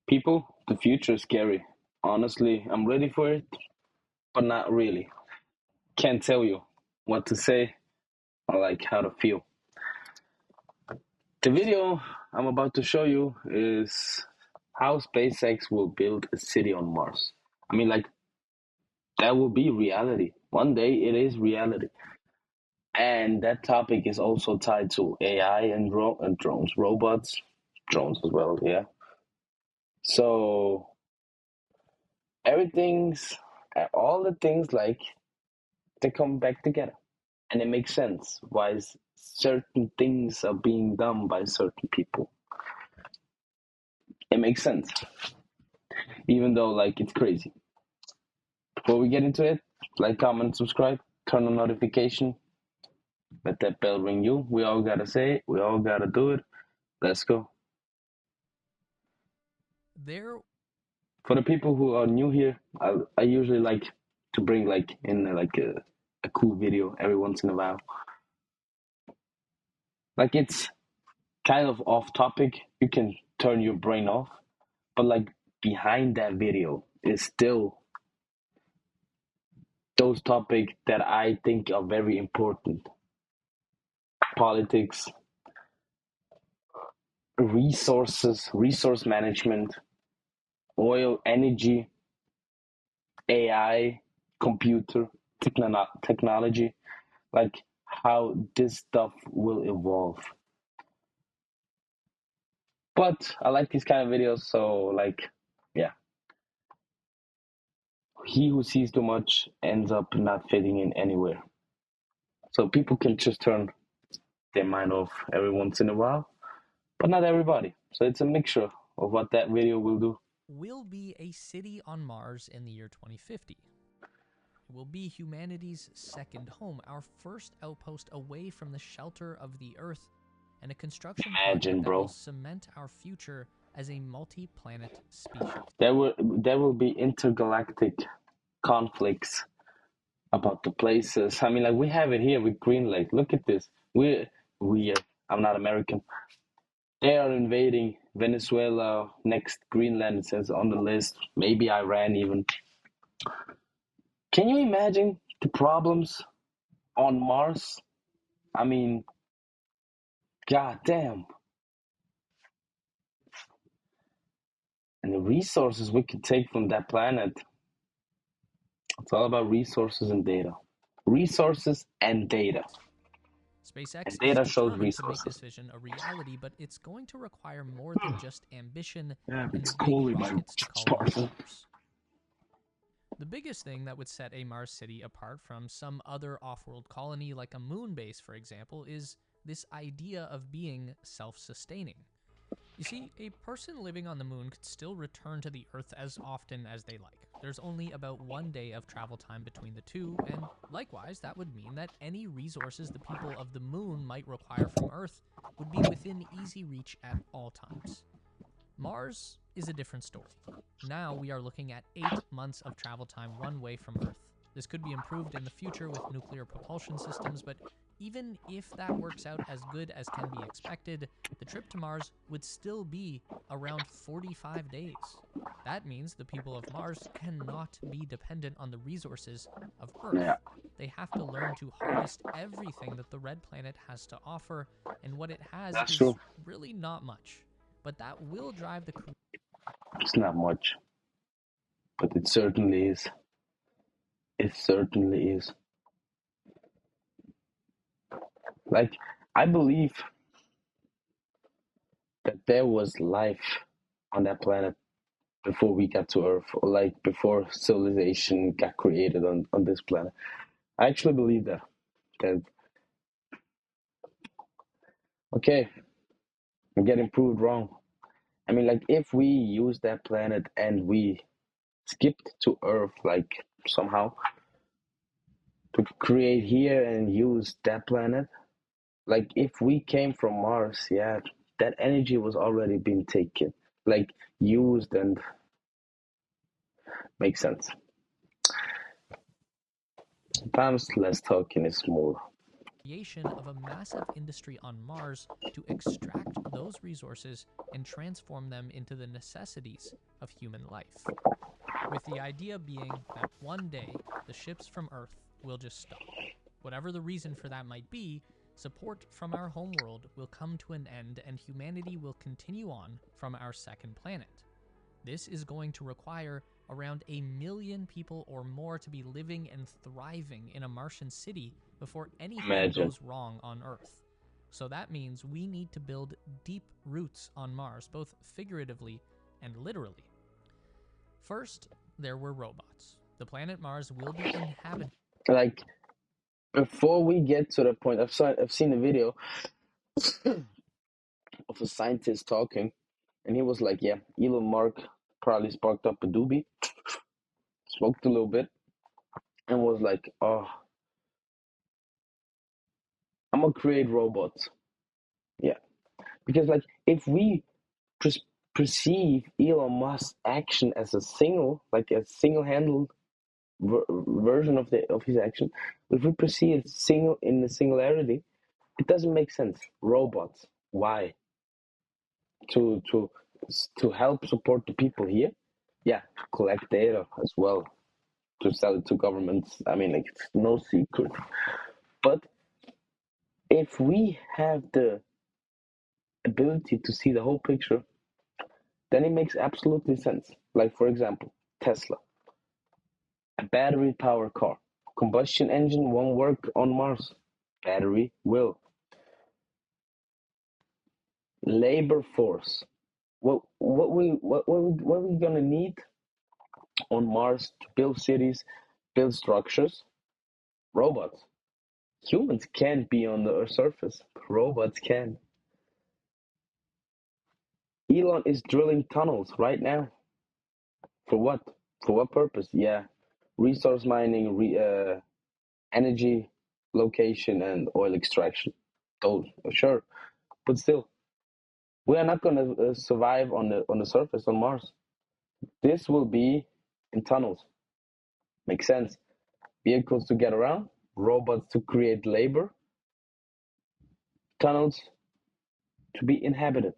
People, the future is scary. Honestly, I'm ready for it, but not really. Can't tell you what to say or like how to feel. The video I'm about to show you is how SpaceX will build a city on Mars. I mean, like, that will be reality. One day it is reality. And that topic is also tied to AI and drones, robots, drones as well, yeah. So everything's, all the things like, they come back together. And it makes sense why certain things are being done by certain people. It makes sense, even though like it's crazy. Before we get into it, like, comment, subscribe, turn on notification, let that bell ring you. We all gotta say it. We all gotta do it. Let's go. There, For the people who are new here, I usually like to bring like in like a cool video every once in a while. Like, it's kind of off topic. You can turn your brain off, but like behind that video is still those topics that I think are very important: politics, resources, resource management, oil, energy, AI, computer, technology, like how this stuff will evolve. But I like these kind of videos, so like, yeah, he who sees too much ends up not fitting in anywhere. So people can just turn their mind off every once in a while, but not everybody. So it's a mixture of what that video will do. will be a city on Mars in the year 2050. It will be humanity's second home, our first outpost away from the shelter of the Earth, and a construction project Imagine, that will bro. cement our future as a multi planet species. There will be intergalactic conflicts about the places. I mean, like, we have it here with Greenland. Look at this. We I'm not American. They are invading Venezuela. Next, Greenland, it says on the list. Maybe Iran even. Can you imagine the problems on Mars? I mean, god damn. And the resources we could take from that planet. It's all about resources and data. Resources and data. And SpaceX is data shows determined to make resources. this vision a reality, but it's going to require more than just ambition Yeah, it's and big cool, my rockets to colonize Spartan. Mars. The biggest thing that would set a Mars city apart from some other off world colony, like a moon base, for example, is this idea of being self sustaining. You see, a person living on the moon could still return to the Earth as often as they like. There's only about 1 day of travel time between the two, and likewise, that would mean that any resources the people of the moon might require from Earth would be within easy reach at all times. Mars is a different story. Now we are looking at 8 months of travel time one way from Earth. This could be improved in the future with nuclear propulsion systems, but even if that works out as good as can be expected, the trip to Mars would still be around 45 days. That means the people of Mars cannot be dependent on the resources of Yeah, Earth. They have to learn to harvest everything that the red planet has to offer, and what it has that's is true. really not much. But that will drive the It's not much, but it certainly is. It certainly is. Like, I believe that there was life on that planet before we got to Earth, or like before civilization got created on this planet. I actually believe that. That okay, I'm getting proved wrong. I mean, like, if we use that planet and we skipped to Earth, like, somehow to create here and use that planet, like, if we came from Mars, yeah, that energy was already being taken, like, used, and makes sense. Sometimes less talking is more. creation of a massive industry on Mars to extract those resources and transform them into the necessities of human life. With the idea being that one day the ships from Earth will just stop. Whatever the reason for that might be, support from our homeworld will come to an end and humanity will continue on from our second planet. This is going to require around 1 million people or more to be living and thriving in a Martian city before anything Imagine. goes wrong on Earth. So that means we need to build deep roots on Mars, both figuratively and literally. First, there were robots. The planet Mars will be inhabited. Like, before we get to the point, I've seen a video of a scientist talking, and he was like, "Yeah, Elon Musk probably sparked up a doobie, smoked a little bit, and was like, oh, I'm gonna create robots." Yeah, because like if we perceive Elon Musk's action as a single-handled version of his action, if we perceive it in the singularity, it doesn't make sense. Robots, why? To to to help support the people here, yeah, to collect data as well, to sell it to governments. I mean, like, it's no secret. But if we have the ability to see the whole picture, then it makes absolutely sense. Like, for example, Tesla, a battery powered car. Combustion engine won't work on Mars. Battery will. Labor force. What we gonna need on Mars to build cities, build structures? Robots. Humans can't be on the Earth's surface. Robots can. Elon is drilling tunnels right now. For what? For what purpose? Yeah, resource mining, energy location, and oil extraction. Those, sure, but still, we are not gonna survive on the surface on Mars. This will be in tunnels. Makes sense. Vehicles to get around, robots to create labor, tunnels to be inhabited.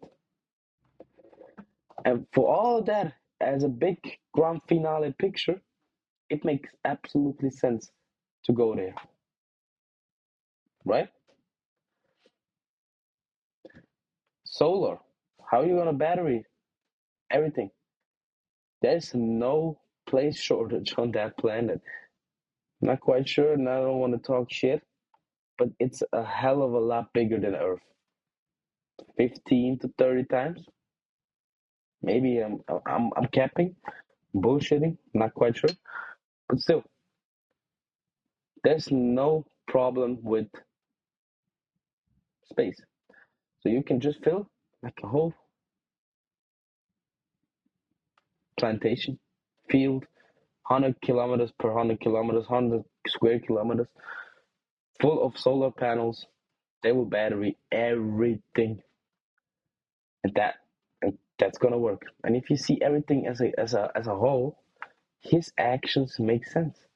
And for all of that, as a big grand finale picture, it makes absolutely sense to go there, right? Solar. How are you gonna battery everything? There's no place shortage on that planet. Not quite sure, and I don't want to talk shit, but it's a hell of a lot bigger than Earth. 15 to 30 times. Maybe I'm capping, bullshitting, not quite sure. But still, there's no problem with space. So you can just fill like a whole plantation, field, 100 kilometers per 100 kilometers, 100 square kilometers, full of solar panels. They will battery everything, and that's gonna work. And if you see everything as a whole, his actions make sense.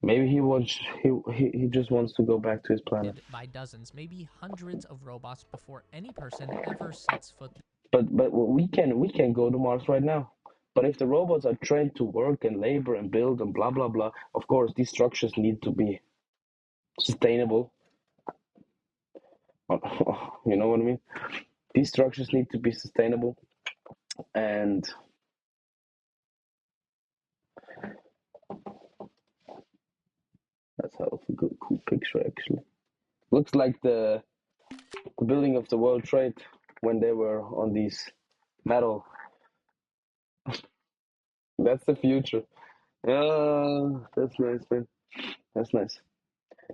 Maybe he just wants to go back to his planet. By dozens, maybe hundreds of robots before any person ever sets foot. But we can go to Mars right now. But if the robots are trained to work and labor and build and blah blah blah, of course these structures need to be sustainable. You know what I mean? These structures need to be sustainable, and that's a good cool picture actually. Looks like the building of the World Trade when they were on these metal. That's the future. That's nice, man. That's nice.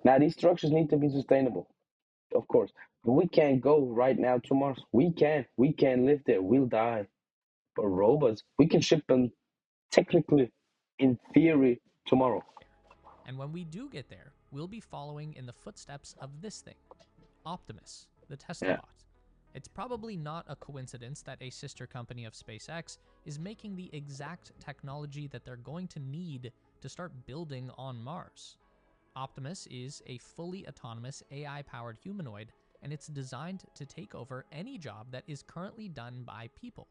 Now these structures need to be sustainable, of course. But we can't go right now to Mars. We can't live there. We'll die. But robots, we can ship them technically, in theory, tomorrow. And when we do get there, we'll be following in the footsteps of this thing, Optimus, the Tesla Yeah. bot. It's probably not a coincidence that a sister company of SpaceX is making the exact technology that they're going to need to start building on Mars. Optimus is a fully autonomous AI-powered humanoid, and it's designed to take over any job that is currently done by people.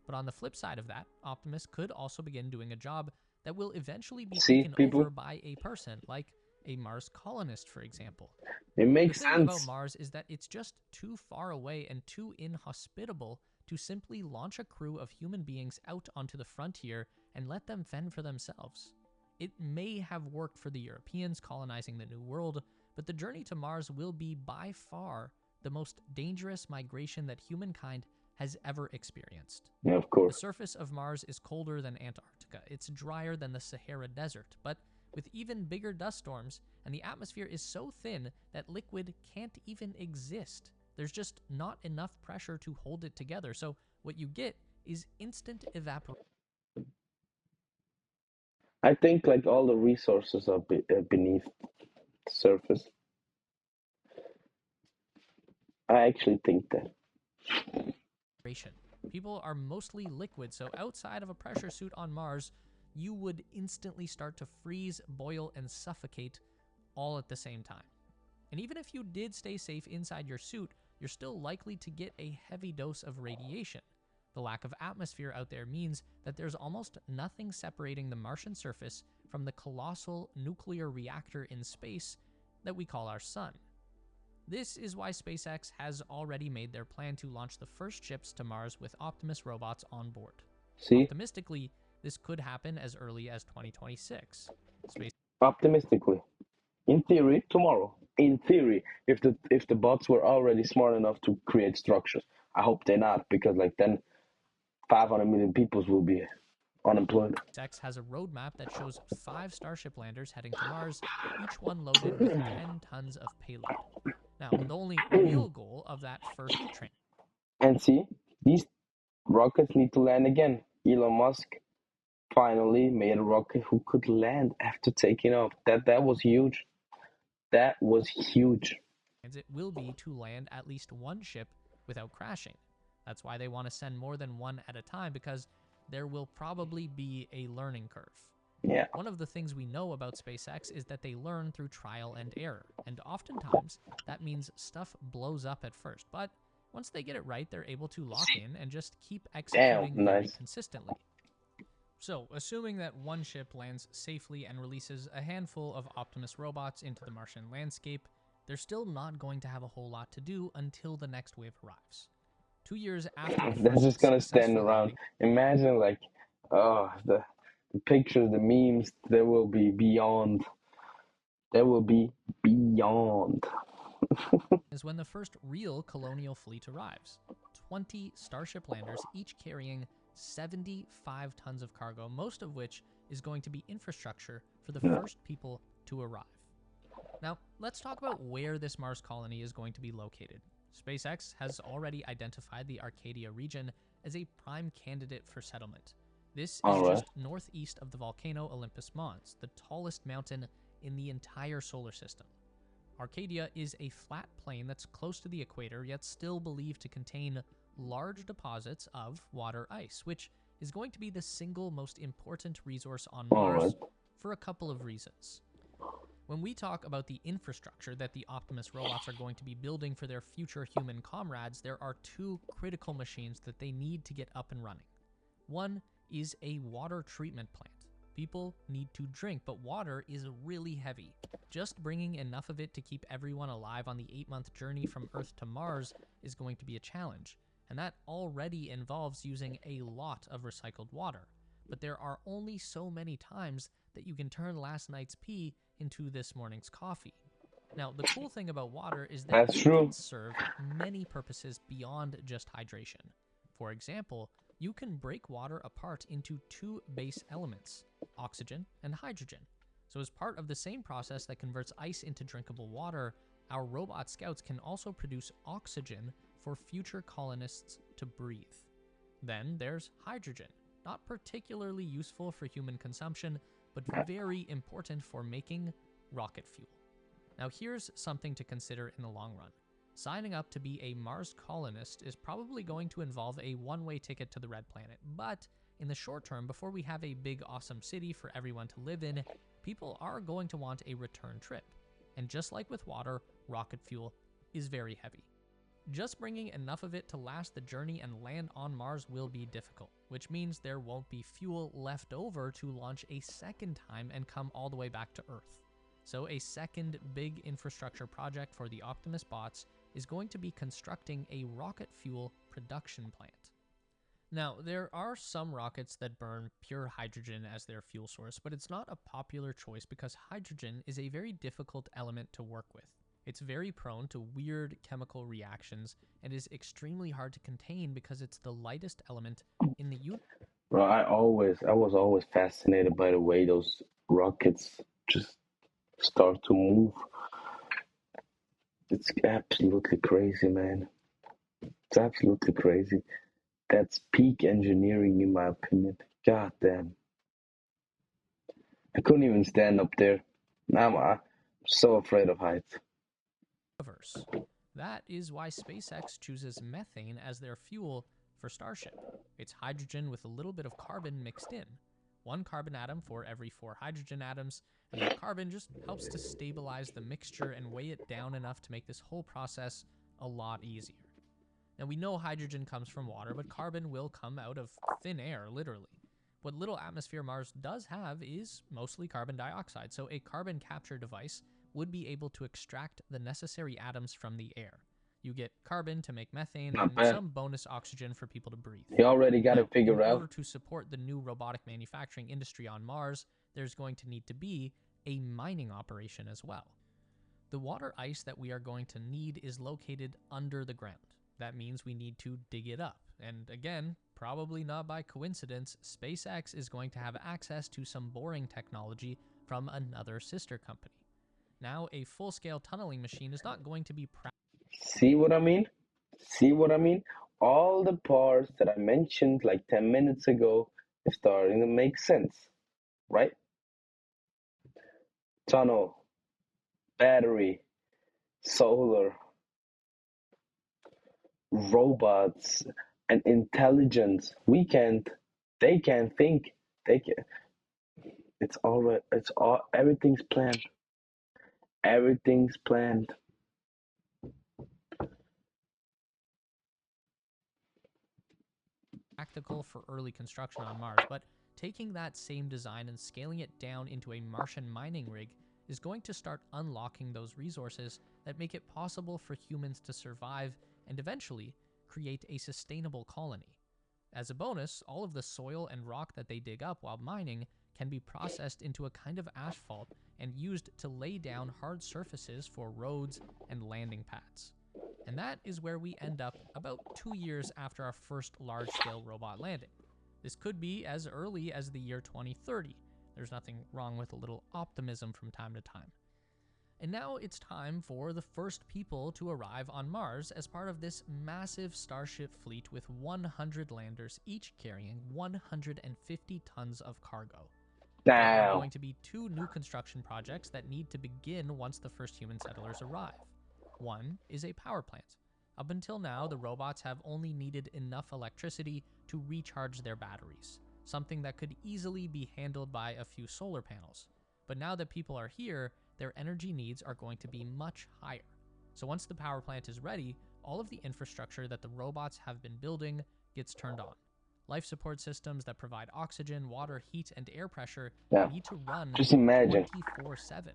But on the flip side of that, Optimus could also begin doing a job that will eventually be See, taken over people, by a person, like a Mars colonist, for example. it The makes thing about sense. Mars is that it's just too far away and too inhospitable to simply launch a crew of human beings out onto the frontier and let them fend for themselves. It may have worked for the Europeans colonizing the New World, but the journey to Mars will be by far the most dangerous migration that humankind has ever experienced. Yeah, of The course. surface of Mars is colder than Antarctica. It's drier than the Sahara Desert, but with even bigger dust storms, and the atmosphere is so thin that liquid can't even exist. There's just not enough pressure to hold it together. So what you get is instant evaporation. I think like all the resources are beneath the surface. I actually think that. People are mostly liquid, so outside of a pressure suit on Mars, you would instantly start to freeze, boil, and suffocate all at the same time. And even if you did stay safe inside your suit, you're still likely to get a heavy dose of radiation. The lack of atmosphere out there means that there's almost nothing separating the Martian surface from the colossal nuclear reactor in space that we call our sun. This is why SpaceX has already made their plan to launch the first ships to Mars with Optimus robots on board. See, Optimistically, this could happen as early as 2026. Space optimistically. In theory, tomorrow. In theory, if the bots were already smart enough to create structures, I hope they're not, because like then 500 million people will be unemployed. SpaceX has a roadmap that shows 5 Starship landers heading to Mars, each one loaded with 10 tons of payload. Now, the only real goal of that first train And see, these rockets need to land again. Elon Musk finally made a rocket who could land after taking off. That was huge. That was huge. it will be to land at least one ship without crashing. That's why they want to send more than one at a time, because there will probably be a learning curve. Yeah. One of the things we know about SpaceX is that they learn through trial and error, and oftentimes that means stuff blows up at first, but once they get it right, they're able to lock in and just keep Damn, executing very nice. consistently. So, assuming that one ship lands safely and releases a handful of Optimus robots into the Martian landscape, they're still not going to have a whole lot to do until the next wave arrives. 2 years after the They're first just gonna stand successful around. landing, Imagine like, oh, the pictures, the memes. There will be beyond. There will be beyond. is when the first real colonial fleet arrives. 20 Starship landers, each carrying 75 tons of cargo, most of which is going to be infrastructure for the Yeah. first people to arrive. Now, let's talk about where this Mars colony is going to be located. SpaceX has already identified the Arcadia region as a prime candidate for settlement. This is All right. just northeast of the volcano Olympus Mons, the tallest mountain in the entire solar system. Arcadia is a flat plain that's close to the equator, yet still believed to contain large deposits of water ice, which is going to be the single most important resource on All right. Mars for a couple of reasons. When we talk about the infrastructure that the Optimus robots are going to be building for their future human comrades, there are 2 critical machines that they need to get up and running. One is a water treatment plant. People need to drink, but water is really heavy. Just bringing enough of it to keep everyone alive on the 8-month journey from Earth to Mars is going to be a challenge, and that already involves using a lot of recycled water. But there are only so many times that you can turn last night's pee into this morning's coffee. Now, the cool thing about water is that That's it true. can serve many purposes beyond just hydration. For example, you can break water apart into 2 base elements, oxygen and hydrogen. So as part of the same process that converts ice into drinkable water, our robot scouts can also produce oxygen for future colonists to breathe. Then there's hydrogen, not particularly useful for human consumption, but very important for making rocket fuel. Now here's something to consider in the long run. Signing up to be a Mars colonist is probably going to involve a one-way ticket to the Red Planet, but in the short term, before we have a big awesome city for everyone to live in, people are going to want a return trip. And just like with water, rocket fuel is very heavy. Just bringing enough of it to last the journey and land on Mars will be difficult, which means there won't be fuel left over to launch a second time and come all the way back to Earth. So a second big infrastructure project for the Optimus bots is going to be constructing a rocket fuel production plant. Now, there are some rockets that burn pure hydrogen as their fuel source, but it's not a popular choice because hydrogen is a very difficult element to work with. It's very prone to weird chemical reactions and is extremely hard to contain because it's the lightest element in the universe. Bro, I was always fascinated by the way those rockets just start to move. It's absolutely crazy, man. It's absolutely crazy. That's peak engineering, in my opinion. God damn. I couldn't even stand up there. I'm so afraid of heights. That is why SpaceX chooses methane as their fuel for Starship. It's hydrogen with a little bit of carbon mixed in. One carbon atom for every 4 hydrogen atoms, and that carbon just helps to stabilize the mixture and weigh it down enough to make this whole process a lot easier. Now, we know hydrogen comes from water, but carbon will come out of thin air, literally. What little atmosphere Mars does have is mostly carbon dioxide, so a carbon capture device would be able to extract the necessary atoms from the air. You get carbon to make methane Not and bad. some bonus oxygen for people to breathe. You already got Now, it figured in out. order to support the new robotic manufacturing industry on Mars, there's going to need to be a mining operation as well. The water ice that we are going to need is located under the ground. That means we need to dig it up. And again, probably not by coincidence, SpaceX is going to have access to some boring technology from another sister company. Now, a full-scale tunneling machine is not going to be See what I mean? See what I mean? All the parts that I mentioned like 10 minutes ago is starting to make sense, right? Tunnel, battery, solar, robots, and intelligence. They can't think. They can, everything's planned. Everything's planned. practical for early construction on Mars, but taking that same design and scaling it down into a Martian mining rig is going to start unlocking those resources that make it possible for humans to survive and eventually create a sustainable colony. As a bonus, all of the soil and rock that they dig up while mining can be processed into a kind of asphalt and used to lay down hard surfaces for roads and landing pads. And that is where we end up about 2 years after our first large-scale robot landing. This could be as early as the year 2030. There's nothing wrong with a little optimism from time to time. And now it's time for the first people to arrive on Mars as part of this massive Starship fleet with 100 landers, each carrying 150 tons of cargo. There are Damn. going to be 2 new construction projects that need to begin once the first human settlers arrive. One is a power plant. Up until now, the robots have only needed enough electricity to recharge their batteries, something that could easily be handled by a few solar panels. But now that people are here, their energy needs are going to be much higher. So once the power plant is ready, all of the infrastructure that the robots have been building gets turned on. Life support systems that provide oxygen, water, heat, and air pressure Yeah. need to run Just imagine. 24/7.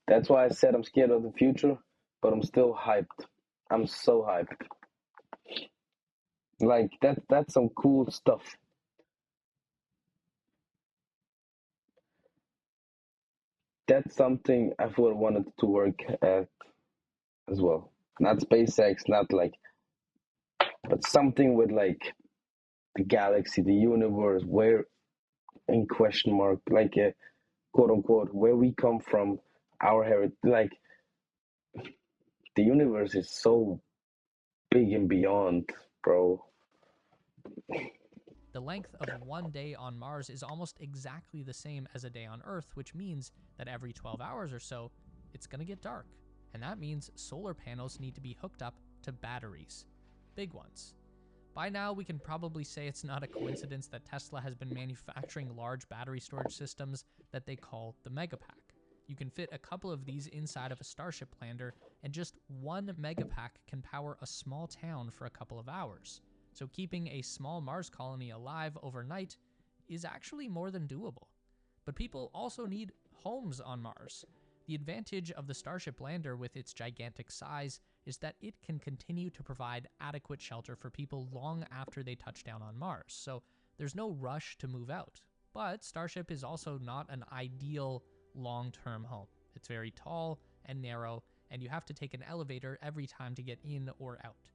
That's why I said I'm scared of the future, but I'm still hyped. I'm so hyped. Like that's some cool stuff. That's something I would have wanted to work at as well. Not SpaceX, not like, but something with like the galaxy, the universe, where in question mark, like a quote unquote, where we come from, our heritage. Like the universe is so big and beyond, bro. The length of one day on Mars is almost exactly the same as a day on Earth, which means that every 12 hours or so, it's going to get dark. And that means solar panels need to be hooked up to batteries. Big ones. By now, we can probably say it's not a coincidence that Tesla has been manufacturing large battery storage systems that they call the Megapack. You can fit a couple of these inside of a Starship lander, and just one Megapack can power a small town for a couple of hours. So keeping a small Mars colony alive overnight is actually more than doable. But people also need homes on Mars. The advantage of the Starship lander with its gigantic size is that it can continue to provide adequate shelter for people long after they touch down on Mars, so there's no rush to move out. But Starship is also not an ideal long-term home. It's very tall and narrow, and you have to take an elevator every time to get in or out.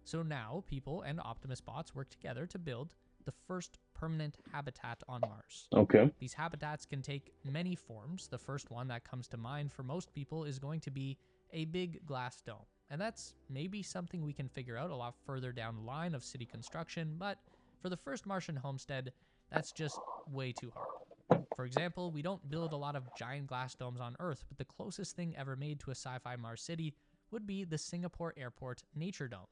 So now, people and Optimus bots work together to build the first permanent habitat on Mars. Okay. These habitats can take many forms. The first one that comes to mind for most people is going to be a big glass dome. And that's maybe something we can figure out a lot further down the line of city construction, but for the first Martian homestead, that's just way too hard. For example, we don't build a lot of giant glass domes on Earth, but the closest thing ever made to a sci-fi Mars city would be the Singapore Airport Nature Dome.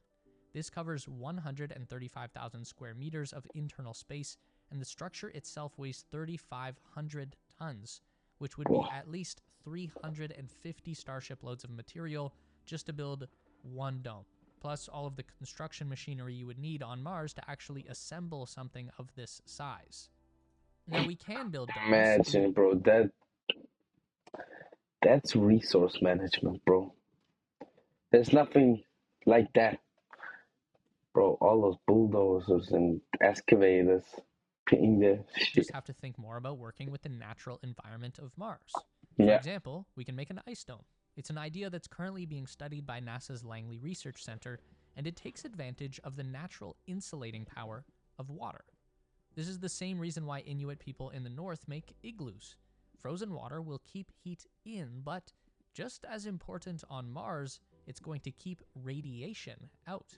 This covers 135,000 square meters of internal space, and the structure itself weighs 3,500 tons, which would be at least 350 Starship loads of material just to build one dome, plus all of the construction machinery you would need on Mars to actually assemble something of this size. Now, we can build domes. Imagine, bro, that's resource management, bro. There's nothing like that, bro. All those bulldozers and excavators putting there. Just have to think more about working with the natural environment of Mars. For Yeah. example, we can make an ice dome. It's an idea that's currently being studied by NASA's Langley Research Center, and it takes advantage of the natural insulating power of water. This is the same reason why Inuit people in the north make igloos. Frozen water will keep heat in, but just as important on Mars, it's going to keep radiation out.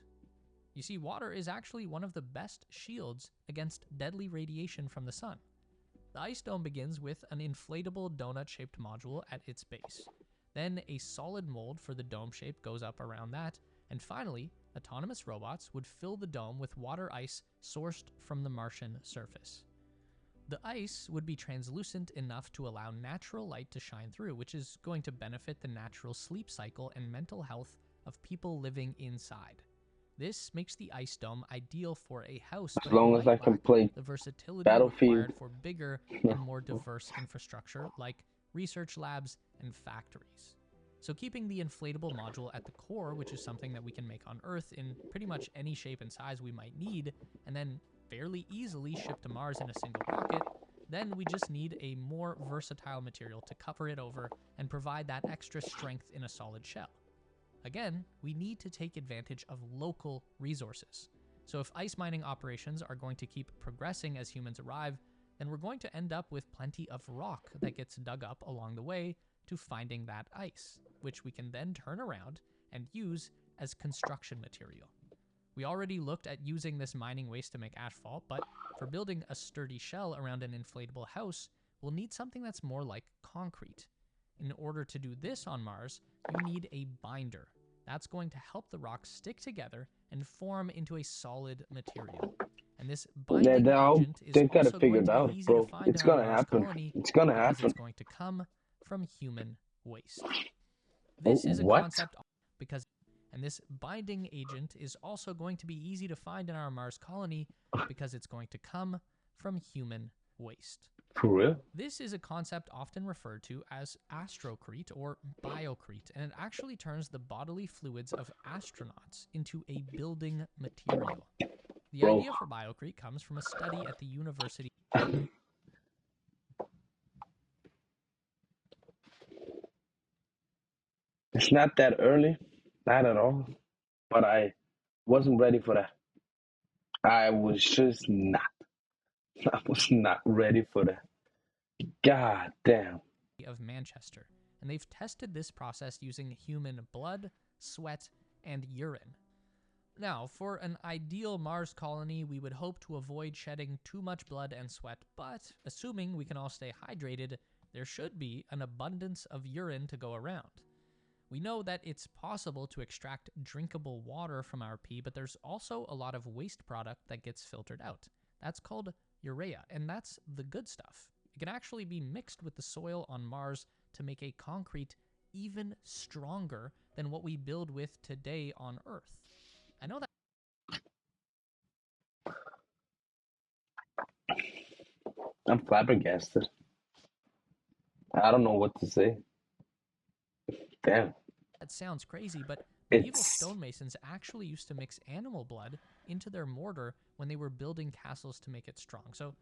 You see, water is actually one of the best shields against deadly radiation from the sun. The ice dome begins with an inflatable donut-shaped module at its base. Then a solid mold for the dome shape goes up around that, and finally, autonomous robots would fill the dome with water ice sourced from the Martian surface. The ice would be translucent enough to allow natural light to shine through, which is going to benefit the natural sleep cycle and mental health of people living inside. This makes the ice dome ideal for a house, As but long it as might I can lack play the versatility Battlefield. required for bigger and more diverse infrastructure like research labs and factories. So keeping the inflatable module at the core, which is something that we can make on Earth in pretty much any shape and size we might need, and then fairly easily ship to Mars in a single rocket, then we just need a more versatile material to cover it over and provide that extra strength in a solid shell. Again, we need to take advantage of local resources. So if ice mining operations are going to keep progressing as humans arrive, then we're going to end up with plenty of rock that gets dug up along the way to finding that ice, which we can then turn around and use as construction material. We already looked at using this mining waste to make asphalt, but for building a sturdy shell around an inflatable house, we'll need something that's more like concrete. In order to do this on Mars, you need a binder. That's going to help the rocks stick together and form into a solid material. And this binding agent is They gotta also figure going it to be out, easy bro. to find It's in our gonna Mars happen. colony It's gonna because happen. it's going to come from human waste. This is a What? concept because, and this binding agent is also going to be easy to find in our Mars colony because it's going to come from human waste. For real? This is a concept often referred to as astrocrete or biocrete, and it actually turns the bodily fluids of astronauts into a building material. The Bro. idea for biocrete comes from a study at the University. It's not that early, not at all. But I wasn't ready for that. I was just not. I was not ready for that. God damn. Of Manchester, and they've tested this process using human blood, sweat, and urine. Now, for an ideal Mars colony, we would hope to avoid shedding too much blood and sweat, but assuming we can all stay hydrated, there should be an abundance of urine to go around. We know that it's possible to extract drinkable water from our pee, but there's also a lot of waste product that gets filtered out. That's called urea, and that's the good stuff. It can actually be mixed with the soil on Mars to make a concrete even stronger than what we build with today on Earth. I know that I'm flabbergasted. I don't know what to say. Damn. sounds crazy, but medieval It's stonemasons actually used to mix animal blood into their mortar when they were building castles to make it strong. So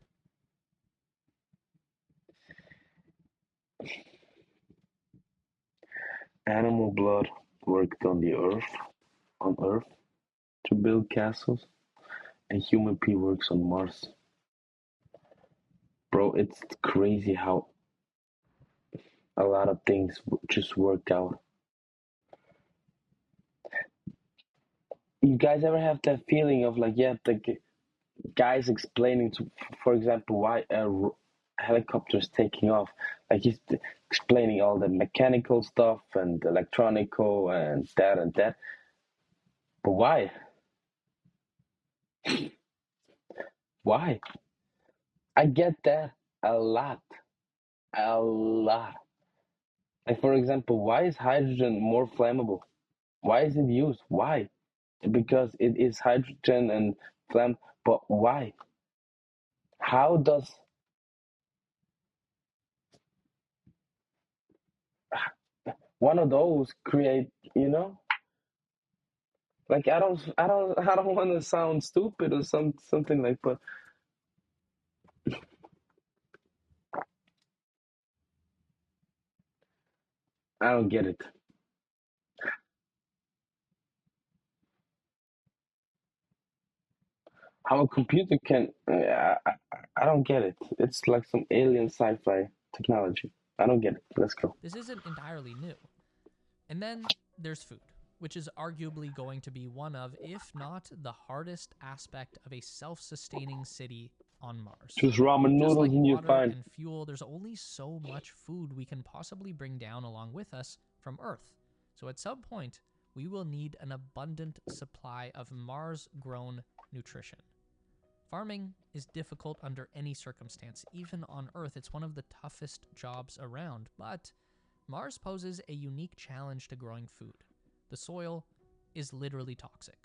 animal blood worked on Earth to build castles, and human pee works on Mars. Bro, it's crazy how a lot of things just work out. You guys ever have that feeling of like, yeah, the guys explaining to, for example, why a helicopter is taking off? Like he's explaining all the mechanical stuff and electronical and that and that. But why? Why? I get that a lot, a lot. Like for example, why is hydrogen more flammable? Why is it used? Why? Because it is hydrogen and flamm. But why? How does one of those create? You know, like I don't want to sound stupid or something like. But I don't get it. How a computer can? I don't get it. It's like some alien sci-fi technology. I don't get it. Let's go. this isn't entirely new. And then there's food, which is arguably going to be one of, if not the hardest aspect of a self sustaining city on Mars. Just ramen Just noodles like and you're water fine. and fuel, there's only so much food we can possibly bring down along with us from Earth. So at some point, we will need an abundant supply of Mars grown nutrition. Farming is difficult under any circumstance. Even on Earth, it's one of the toughest jobs around, but Mars poses a unique challenge to growing food. The soil is literally toxic.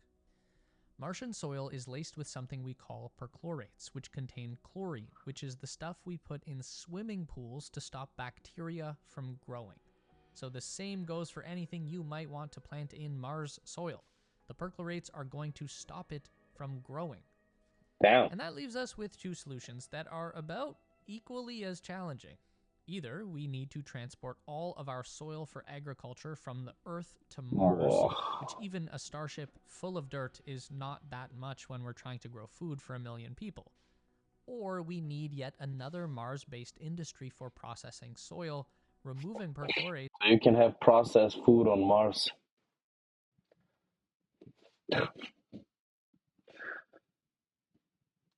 Martian soil is laced with something we call perchlorates, which contain chlorine, which is the stuff we put in swimming pools to stop bacteria from growing. So the same goes for anything you might want to plant in Mars soil. The perchlorates are going to stop it from growing. Damn. And that leaves us with two solutions that are about equally as challenging. Either we need to transport all of our soil for agriculture from the Earth to Mars, Oh, which even a starship full of dirt is not that much when we're trying to grow food for 1,000,000 people. Or we need yet another Mars based industry for processing soil, removing perchlorates so you can have processed food on Mars.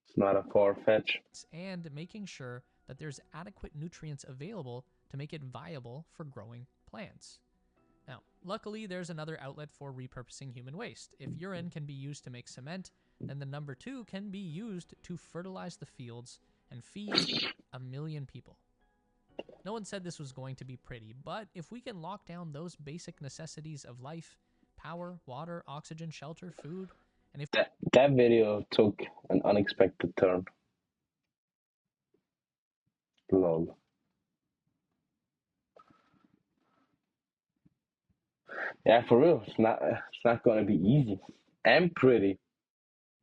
It's not a far fetch. and making sure that there's adequate nutrients available to make it viable for growing plants. Now, luckily, there's another outlet for repurposing human waste. If urine can be used to make cement, then the number two can be used to fertilize the fields and feed 1,000,000 people. No one said this was going to be pretty, but if we can lock down those basic necessities of life, power, water, oxygen, shelter, food, and if That video took an unexpected turn. Lol. Yeah, for real. It's not gonna be easy. And pretty.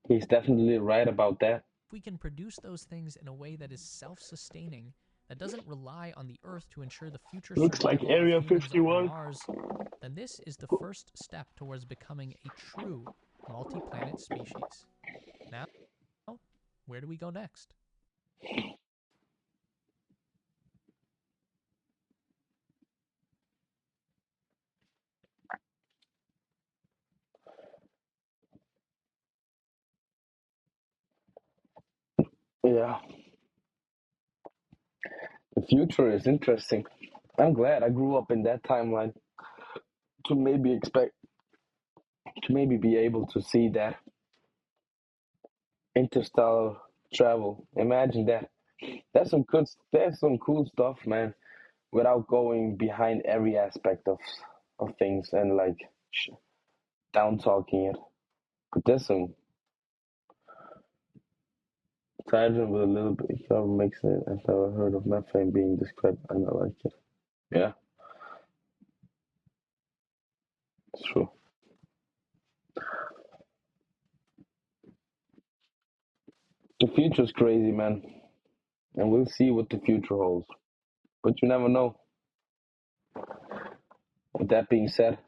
He's definitely right about that. we can produce those things in a way that is self sustaining, that doesn't rely on the Earth to ensure the future Looks like survival of Area humans on 51. Mars, then this is the first step towards becoming a true multi planet species. Now, where do we go next? Yeah, the future is interesting. I'm glad I grew up in that timeline. to maybe expect to maybe be able to see that interstellar travel. Imagine that. That's some cool stuff, man. Without going behind every aspect of things and like down talking it. But there's some hydrogen with a little bit carbon makes it. I've never heard of methane being described, and I like it. Yeah, it's true. The future's crazy, man, and we'll see what the future holds. But you never know. With that being said,